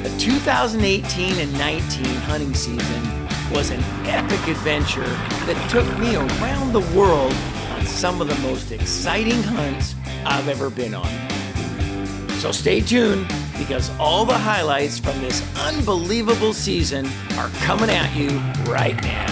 The 2018 and 19 hunting season was an epic adventure that took me around the world on some of the most exciting hunts I've ever been on. So stay tuned, because all the highlights from this unbelievable season are coming at you right now.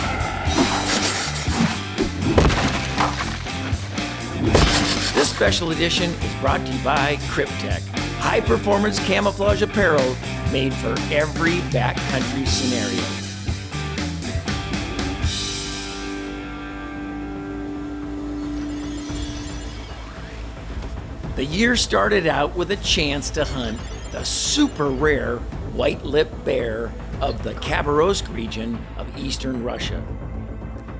This special edition is brought to you by Cryptek, high-performance camouflage apparel made for every backcountry scenario. The year started out with a chance to hunt the super rare white-lipped bear of the Khabarovsk region of eastern Russia.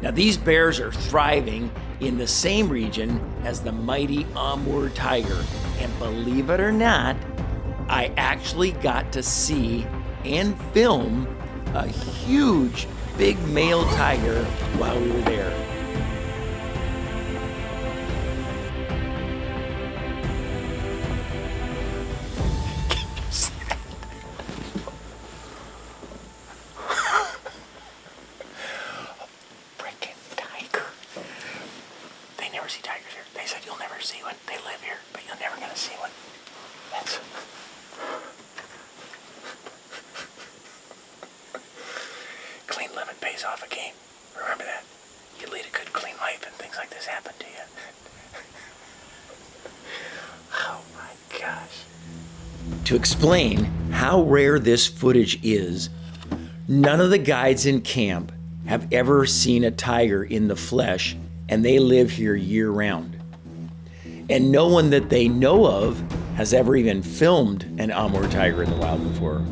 Now, these bears are thriving in the same region as the mighty Amur tiger, and believe it or not, I actually got to see and film a huge big male tiger while we were there. Off a game. Remember that. You lead a good, clean life and things like this happen to you. Oh my gosh. To explain how rare this footage is, none of the guides in camp have ever seen a tiger in the flesh, and they live here year-round. And no one that they know of has ever even filmed an Amur tiger in the wild before.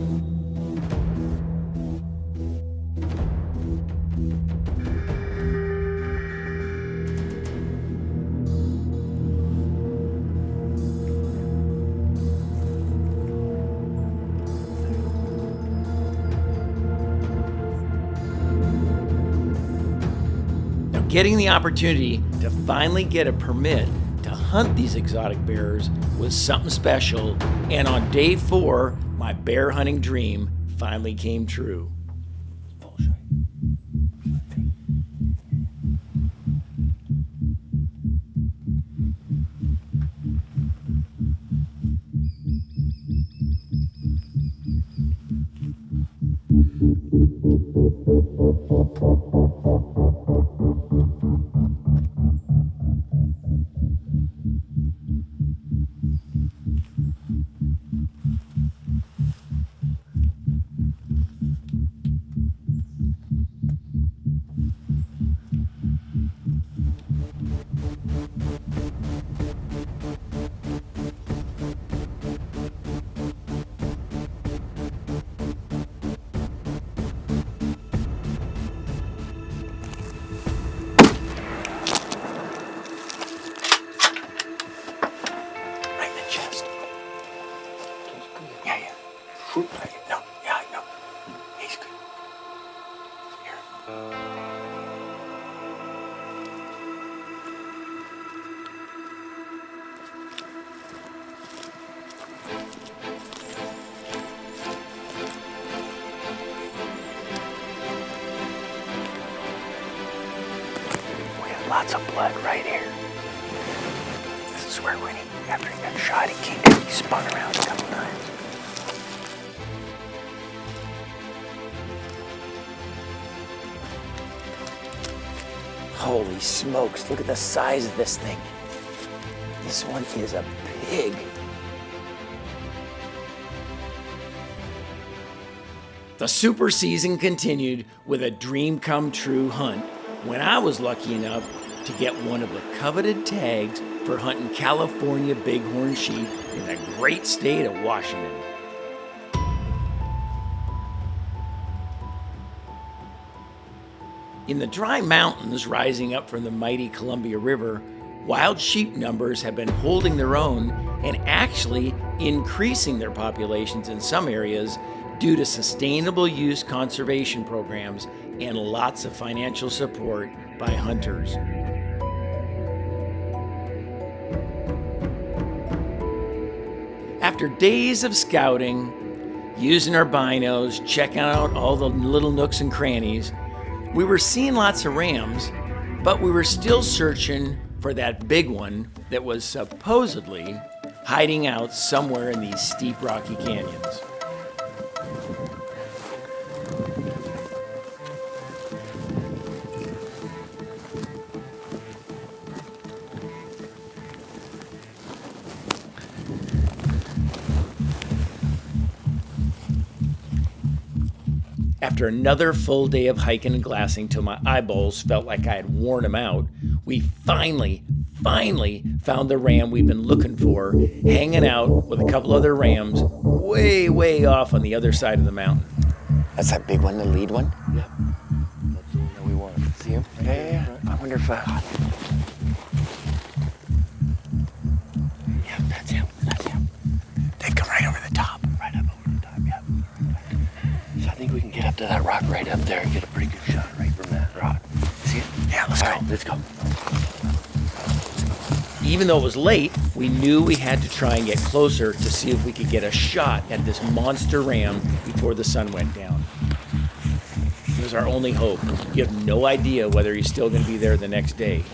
Getting the opportunity to finally get a permit to hunt these exotic bears was something special, and on day 4, my bear hunting dream finally came true. Lots of blood right here. This is where when after he got shot, he came down, he spun around a couple times. Holy smokes, look at the size of this thing. This one is a pig. The super season continued with a dream come true hunt when I was lucky enough to get one of the coveted tags for hunting California bighorn sheep in the great state of Washington. In the dry mountains rising up from the mighty Columbia River, wild sheep numbers have been holding their own and actually increasing their populations in some areas due to sustainable use conservation programs and lots of financial support by hunters. After days of scouting, using our binos, checking out all the little nooks and crannies. We were seeing lots of rams, but we were still searching for that big one that was supposedly hiding out somewhere in these steep rocky canyons. After another full day of hiking and glassing till my eyeballs felt like I had worn them out, we finally found the ram we've been looking for, hanging out with a couple other rams way off on the other side of the mountain. That's that big one, the lead one? Yep. That's the one that we want. See him? Yeah. I wonder if yeah, that's him. They come right over the top. Right up over the top, yeah. So I think we can get up to that rock right up there and get a pretty good shot right from that rock. See it? Yeah, let's All go. right, let's go. Even though it was late, we knew we had to try and get closer to see if we could get a shot at this monster ram before the sun went down. It was our only hope. You have no idea whether he's still going to be there the next day.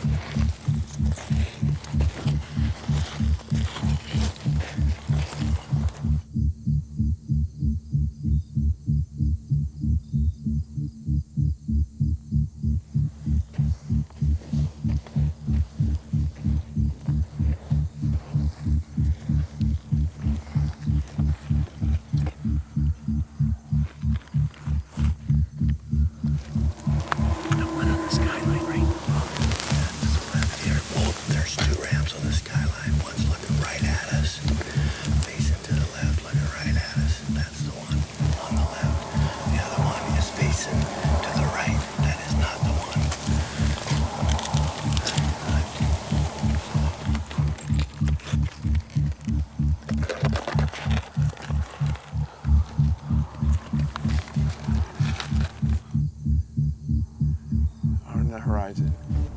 Horizon.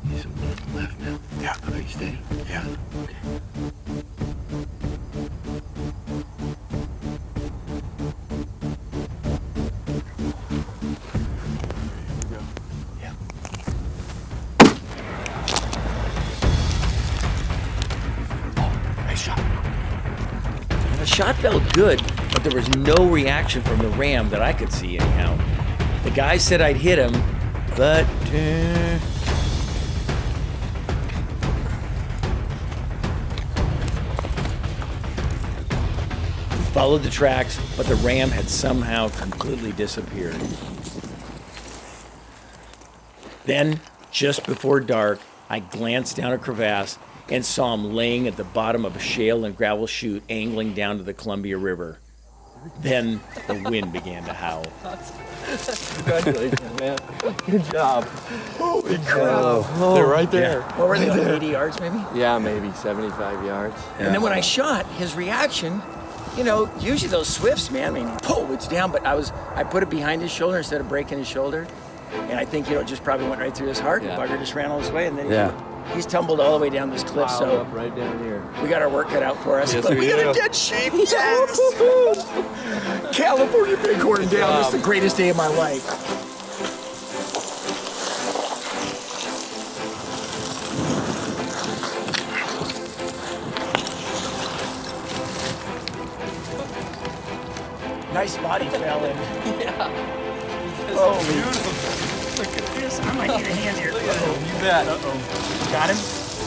He's a little left now. Yeah. Are you steady? Yeah. Okay. Here we go. Yeah. Oh, nice shot. The shot felt good, but there was no reaction from the ram that I could see anyhow. The guy said I'd hit him, but followed the tracks, but the ram had somehow completely disappeared. Then, just before dark, I glanced down a crevasse and saw him laying at the bottom of a shale and gravel chute angling down to the Columbia River. Then the wind began to howl. Congratulations, man. Good job. Holy crap. They're right there. What were they, like 80 yards maybe? Yeah, maybe 75 yards. And then when I shot, his reaction, you know, usually those swifts, man, I mean, pull, it's down, but I put it behind his shoulder instead of breaking his shoulder. And I think, you know, it just probably went right through his heart. Yeah. The bugger just ran all his way, and then he's tumbled all the way down this cliff, Piled so up right down here. we got our work cut out for us. Yes, But we got a do. dead sheep, yes! California bighorn down, this is the greatest day of my life. Nice spot he fell in. Yeah. Holy. Look at this. I might need a hand here. You bet. Uh-oh. Got him?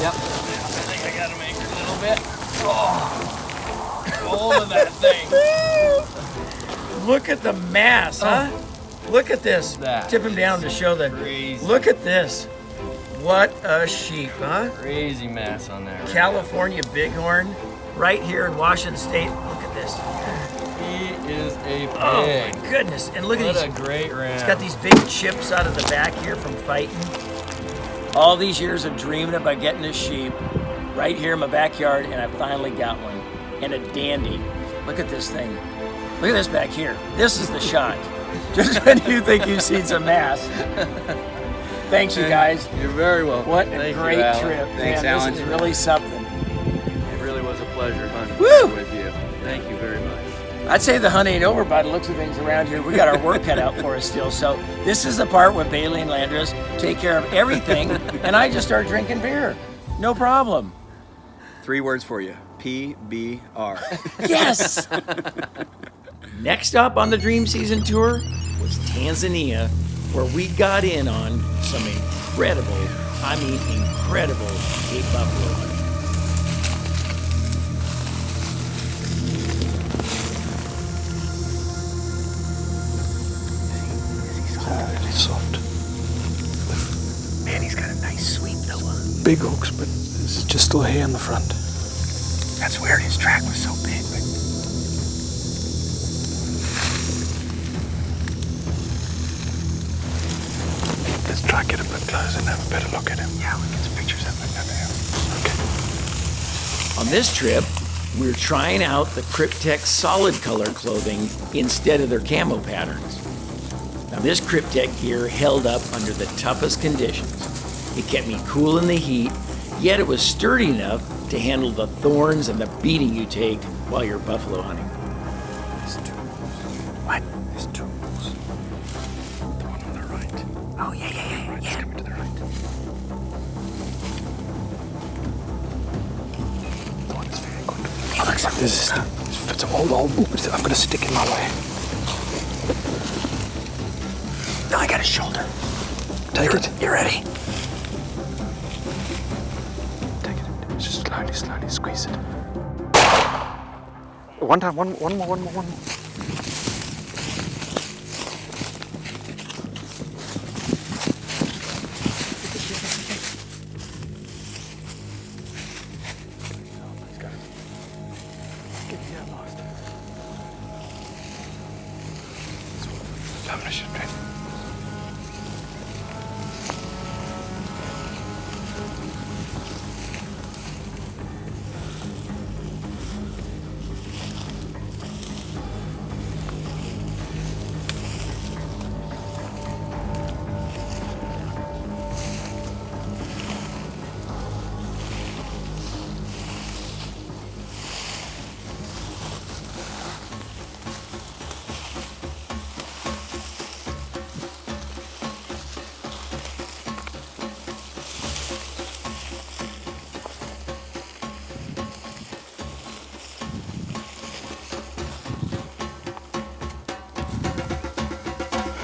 Yep. I think I gotta make it a little bit. Oh. Hold of that thing. Look at the mass, huh? Look at this. That Tip him down to show the. crazy. Look at this. What a sheep, huh? Crazy mass on there. California bighorn, right here in Washington State. Look at this. He is a pig. Oh my goodness! And look What at a these. great ram. It's got these big chips out of the back here from fighting. All these years of dreaming about getting a sheep right here in my backyard, and I finally got one. And a dandy. Look at this thing. Look at this back here. This is the shot. Just when you think you've seen some mass. Thanks, you guys. You're very welcome. What a Thank you, great Alan. trip. Thanks, Man, Alan. This is really something. It really was a pleasure hunting Woo! with you. Thank you very much. I'd say the hunt ain't over by the looks of things around here. We got our work cut out for us still. So this is the part where Bailey and Landros take care of everything, and I just start drinking beer. No problem. 3 words for you. PBR. Yes! Next up on the Dream Season Tour was Tanzania, where we got in on some incredible Cape buffalo hunting. Really soft. Man, he's got a nice sweep though. Big hooks, but there's just still hair in the front. That's weird. His track was so big, but let's try to get a bit closer and have a better look at him. Yeah, we'll get some pictures of him. Okay. On this trip, we're trying out the Cryptek solid color clothing instead of their camo patterns. Now this Cryptek gear held up under the toughest conditions. It kept me cool in the heat, yet it was sturdy enough to handle the thorns and the beating you take while you're buffalo hunting. What? There's 2 wolves. The one on the right. Oh, yeah. He's coming to the right. The one is very good. He looks like this is stick. It's an old book. I've got a stick in my way. No, I got a shoulder. Take it. You ready? Take it. Just slowly squeeze it. One time, one more.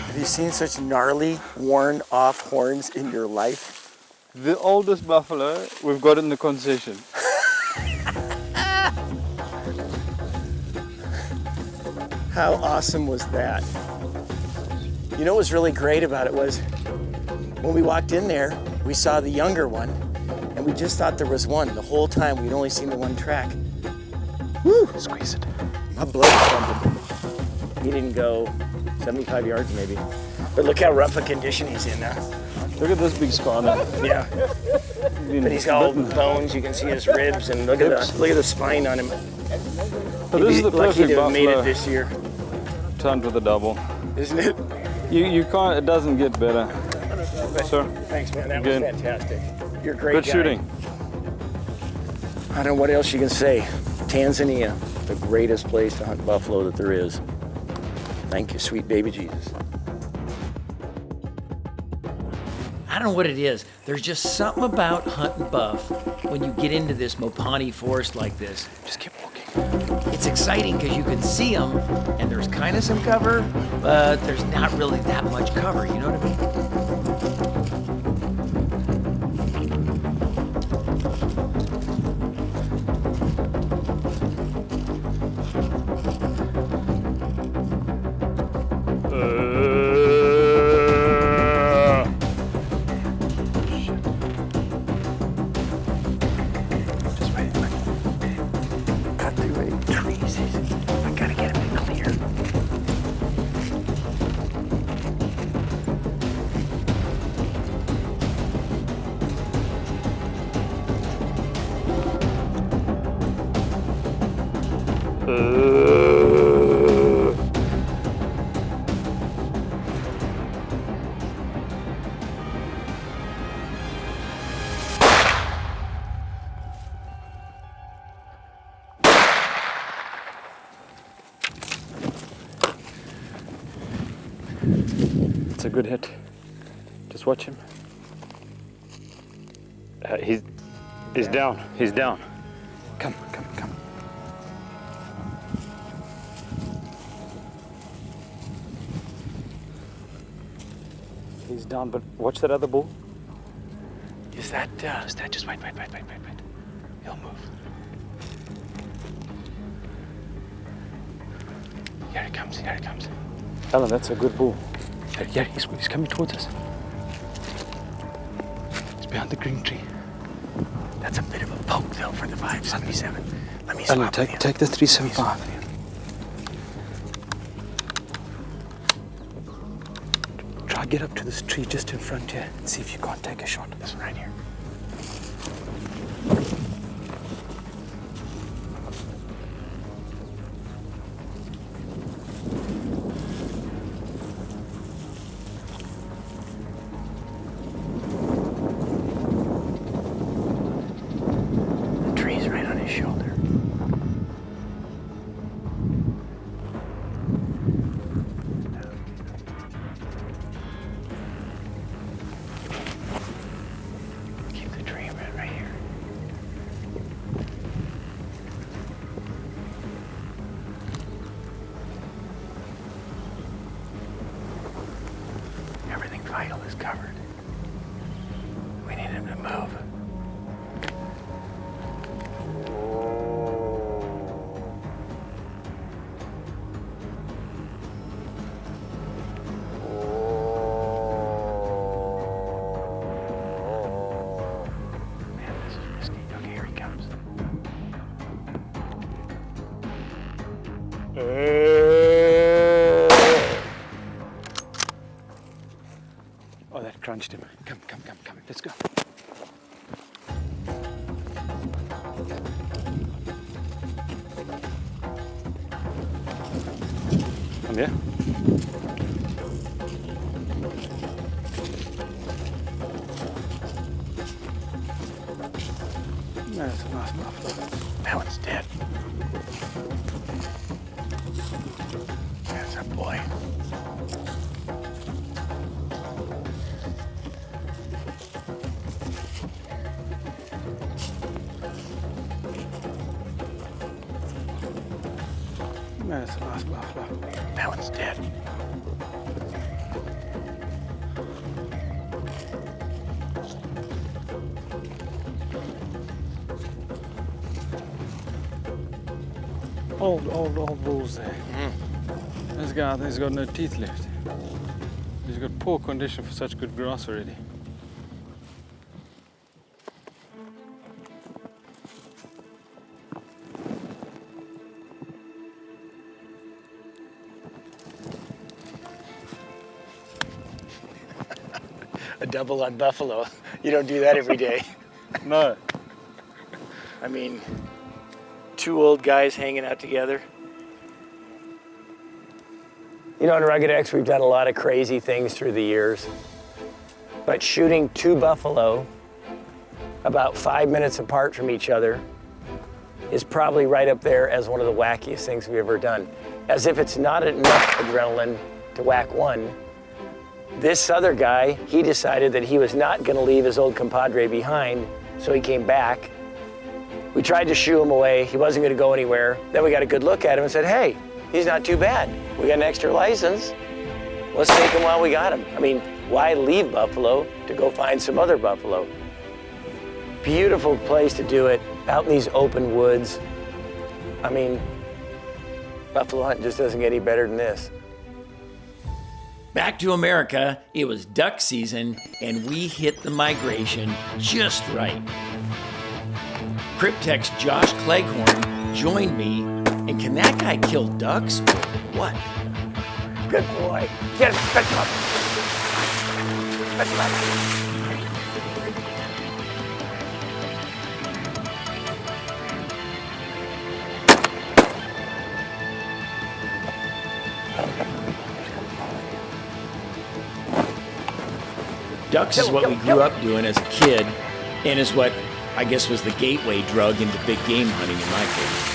Have you seen such gnarly, worn-off horns in your life? The oldest buffalo we've got in the concession. How awesome was that? You know what was really great about it was when we walked in there, we saw the younger one, and we just thought there was one. The whole time we'd only seen the one track. Woo! Squeeze it. My blood was pumping. He didn't go 75 yards maybe. But look how rough a condition he's in now. Look at this big scar there. Yeah. But he's got all the bones, you can see his ribs, and look at the spine on him. But this is the lucky perfect to have made buffalo it this year, turned with a double. isn't it? You can't, it doesn't get better. Sir, Thanks, man. That Good. was fantastic. You're a great good guy. shooting. I don't know what else you can say. Tanzania, the greatest place to hunt buffalo that there is. Thank you, sweet baby Jesus. I don't know what it is. There's just something about hunting buff when you get into this Mopani forest like this. Just keep walking. It's exciting because you can see them, and there's kind of some cover, but there's not really that much cover, you know what I mean? Just wait. Cut through any trees. I gotta get him in clear. It's a good hit. Just watch him. He's down. He's down. Come. He's down, but watch that other bull. Is that just wait. He'll move. Here he comes. Alan, that's a good bull. Yeah, he's coming towards us. He's behind the green tree. That's a bit of a poke though for the 577. Let me Alan, swap with you. take the 375. Try get up to this tree just in front here and see if you can't take a shot. This one right here. The tree's right on his shoulder. Keep the tree right here. Everything vital is covered. We need him to move. Man, this is risky. Okay, here he comes. Oh, that crunched him. Come. Let's go. Come here. That's a nice buffalo. That one's dead. That's a boy. That's a nice buffalo. That one's dead. Old bulls there. This guy, I think he's got no teeth left. He's got poor condition for such good grass already. A double on buffalo. You don't do that every day. No. I mean, two old guys hanging out together. You know, on Rugged X, we've done a lot of crazy things through the years. But shooting two buffalo about 5 minutes apart from each other is probably right up there as one of the wackiest things we've ever done. As if it's not enough adrenaline to whack one, this other guy, he decided that he was not gonna leave his old compadre behind, so he came back. We tried to shoo him away. He wasn't gonna go anywhere. Then we got a good look at him and said, hey, he's not too bad. We got an extra license. Let's take him while we got him. I mean, why leave buffalo to go find some other buffalo? Beautiful place to do it, out in these open woods. I mean, buffalo hunting just doesn't get any better than this. Back to America, it was duck season, and we hit the migration just right. Cryptek's Josh Cleghorn joined me, and can that guy kill ducks or what? Good boy. Get him, fetch him up. Fetch him up. Ducks is what we grew up doing as a kid, and is what I guess was the gateway drug into big game hunting in my case.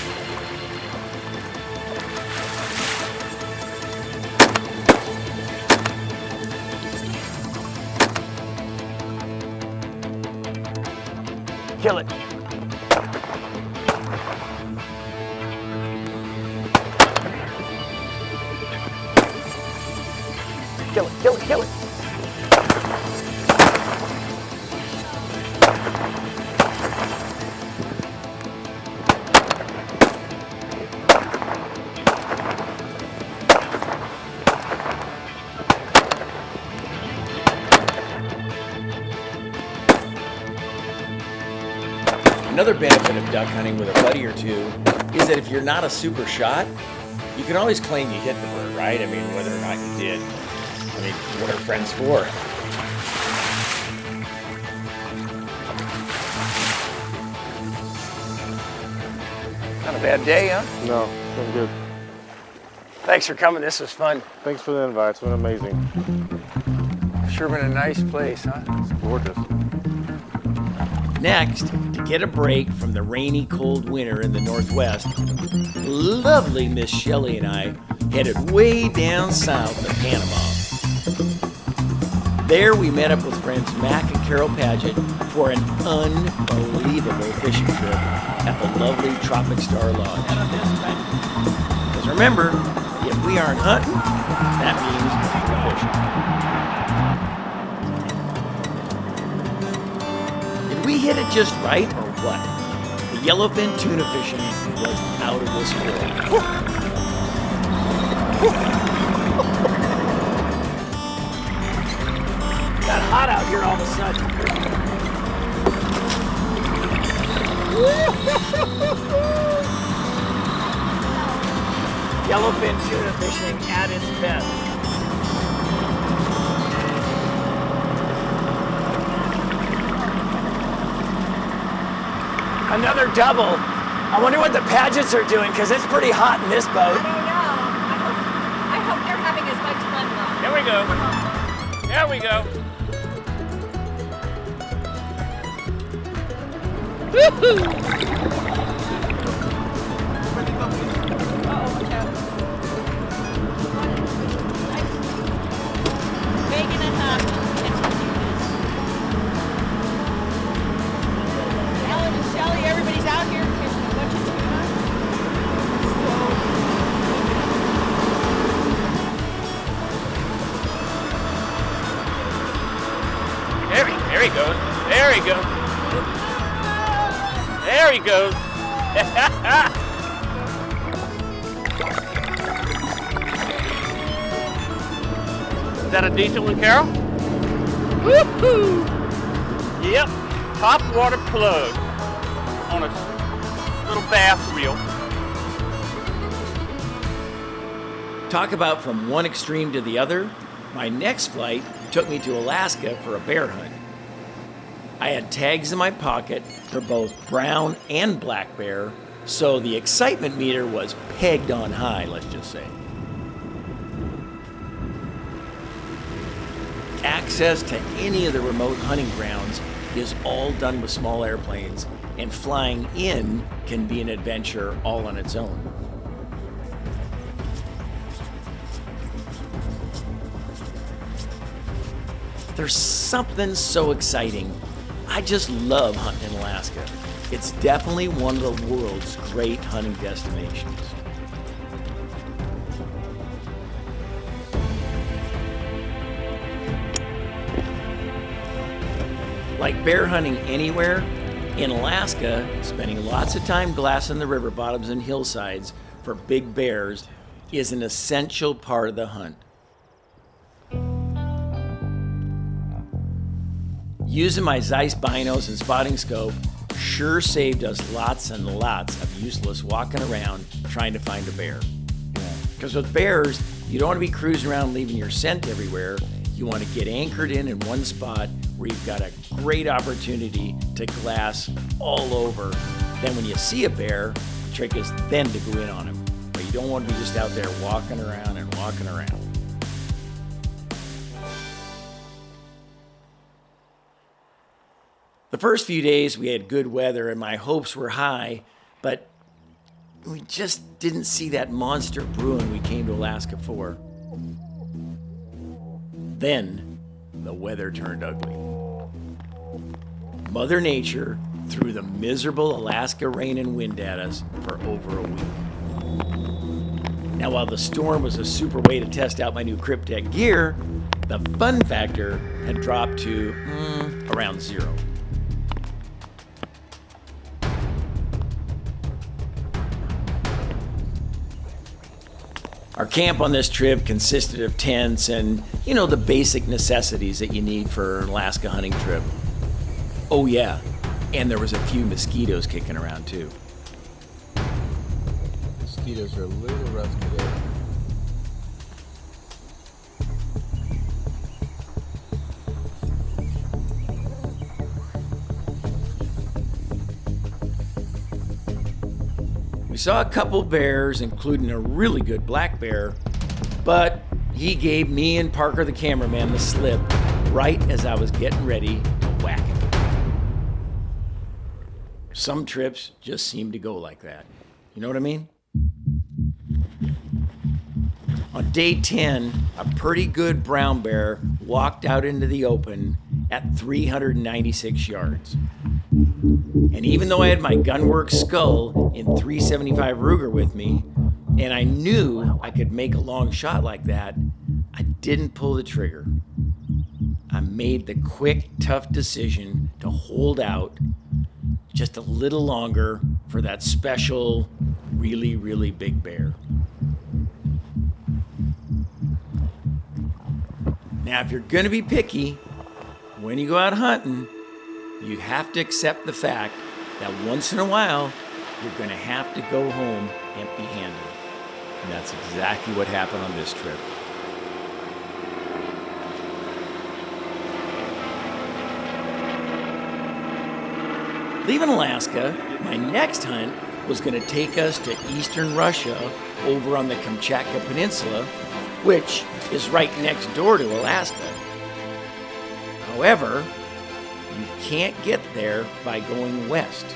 Kill it. Kill it, kill it, kill it. Another benefit of duck hunting with a buddy or two is that if you're not a super shot, you can always claim you hit the bird, right? I mean, whether or not you did. I mean, what are friends for? Not a bad day, huh? No, it's been good. Thanks for coming. This was fun. Thanks for the invite. It's been amazing. Sure been a nice place, huh? It's gorgeous. Next, to get a break from the rainy, cold winter in the Northwest, lovely Miss Shelley and I headed way down south to Panama. There we met up with friends Mac and Carol Paget for an unbelievable fishing trip at the lovely Tropic Star Lodge. Because remember, if we aren't hunting, that means we're fishing. Did we hit it just right or what? The yellowfin tuna fishing was out of this world. Got hot out here all of a sudden. Yellowfin tuna fishing at its best. Another double. I wonder what the Pagets are doing, because it's pretty hot in this boat. I don't know. I hope they're having as much fun though. There we go. There we go. Megan and Alan and Shelly, everybody's out here fishing a bunch of tuna. There he goes. There he goes. There he goes. Is that a decent one, Carol? Woohoo! Yep, top water plug on a little bass reel. Talk about from one extreme to the other. My next flight took me to Alaska for a bear hunt. I had tags in my pocket for both brown and black bear, so the excitement meter was pegged on high, let's just say. Access to any of the remote hunting grounds is all done with small airplanes, and flying in can be an adventure all on its own. There's something so exciting. I just love hunting in Alaska. It's definitely one of the world's great hunting destinations. Like bear hunting anywhere, in Alaska, spending lots of time glassing the river bottoms and hillsides for big bears is an essential part of the hunt. Using my Zeiss binos and spotting scope sure saved us lots and lots of useless walking around trying to find a bear. Because with bears, you don't want to be cruising around leaving your scent everywhere. You want to get anchored in one spot where you've got a great opportunity to glass all over. Then when you see a bear, the trick is then to go in on him. But you don't want to be just out there walking around and walking around. The first few days we had good weather and my hopes were high, but we just didn't see that monster brewing we came to Alaska for. Then the weather turned ugly. Mother Nature threw the miserable Alaska rain and wind at us for over a week. Now, while the storm was a super way to test out my new Cryptek gear, the fun factor had dropped to around 0. Our camp on this trip consisted of tents and, the basic necessities that you need for an Alaska hunting trip. Oh yeah, and there was a few mosquitoes kicking around too. Mosquitoes are a little rough today. We saw a couple bears, including a really good black bear, but he gave me and Parker the cameraman the slip right as I was getting ready to whack it. Some trips just seem to go like that. You know what I mean? On day 10, a pretty good brown bear walked out into the open at 396 yards. And even though I had my Gunworks Skull in 375 Ruger with me, and I knew I could make a long shot like that, I didn't pull the trigger. I made the quick, tough decision to hold out just a little longer for that special, really, really big bear. Now, if you're gonna be picky, when you go out hunting, you have to accept the fact that once in a while, you're gonna have to go home empty-handed. And that's exactly what happened on this trip. Leaving Alaska, my next hunt was gonna take us to eastern Russia over on the Kamchatka Peninsula, which is right next door to Alaska. However, you can't get there by going west.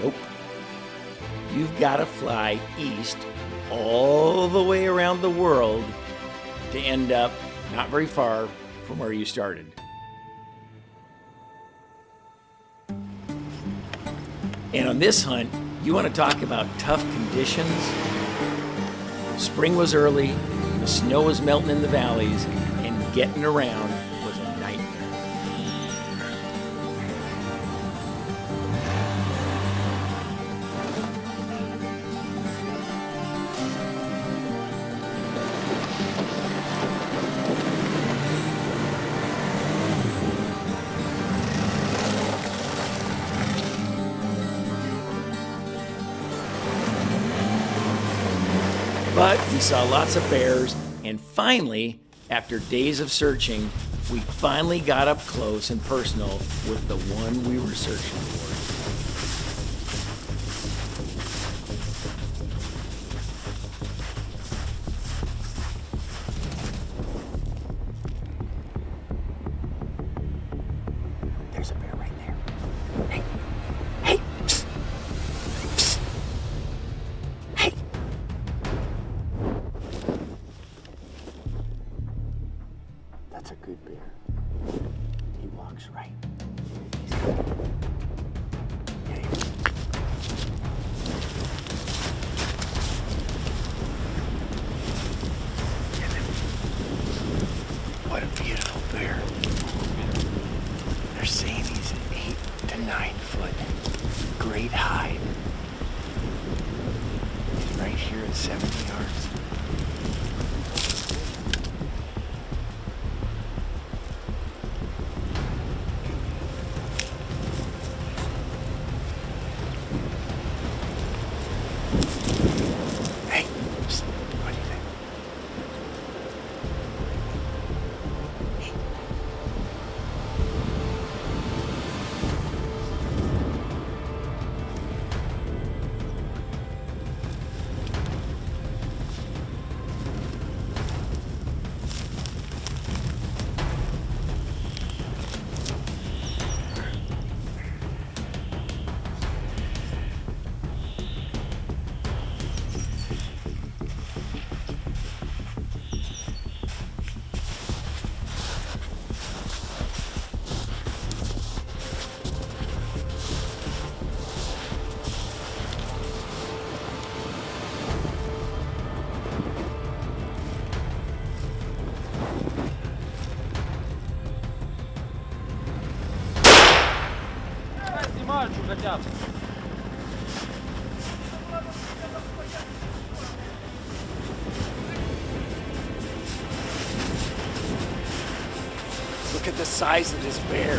Nope. You've got to fly east all the way around the world to end up not very far from where you started. And on this hunt, you want to talk about tough conditions? Spring was early, the snow was melting in the valleys, and getting around was a nightmare. But we saw lots of bears, and finally, after days of searching, we finally got up close and personal with the one we were searching for. There's a bear right there. Hey! Hey! Psst. Psst. Hey! That's a good bear. He walks right. Get him. Get him. What a beautiful bear. They're saying he's 8 to 9 foot. Great hide. He's right here at 70 yards. Good job. Look at the size of this bear.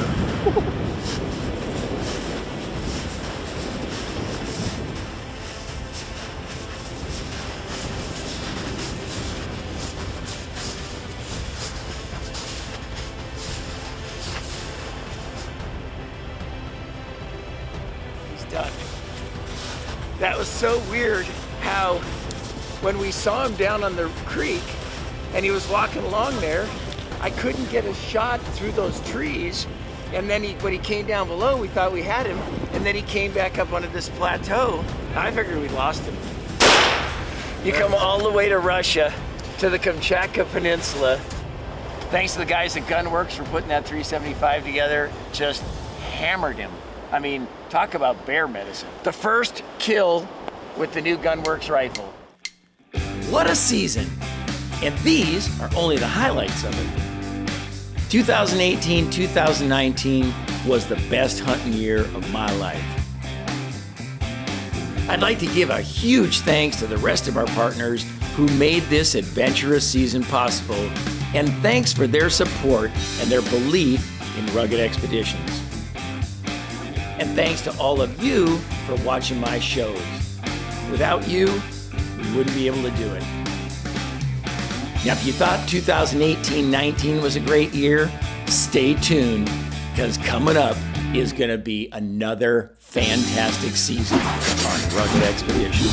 He's done. That was so weird how when we saw him down on the creek and he was walking along there, I couldn't get a shot through those trees. And then when he came down below, we thought we had him. And then he came back up onto this plateau. I figured we lost him. You come all the way to Russia, to the Kamchatka Peninsula. Thanks to the guys at Gunworks for putting that 375 together. Just hammered him. I mean, talk about bear medicine. The first kill with the new Gunworks rifle. What a season! And these are only the highlights of it. 2018-2019 was the best hunting year of my life. I'd like to give a huge thanks to the rest of our partners who made this adventurous season possible, and thanks for their support and their belief in rugged expeditions. And thanks to all of you for watching my shows. Without you, we wouldn't be able to do it. Now, if you thought 2018-19 was a great year, stay tuned, because coming up is going to be another fantastic season on Rugged Expeditions.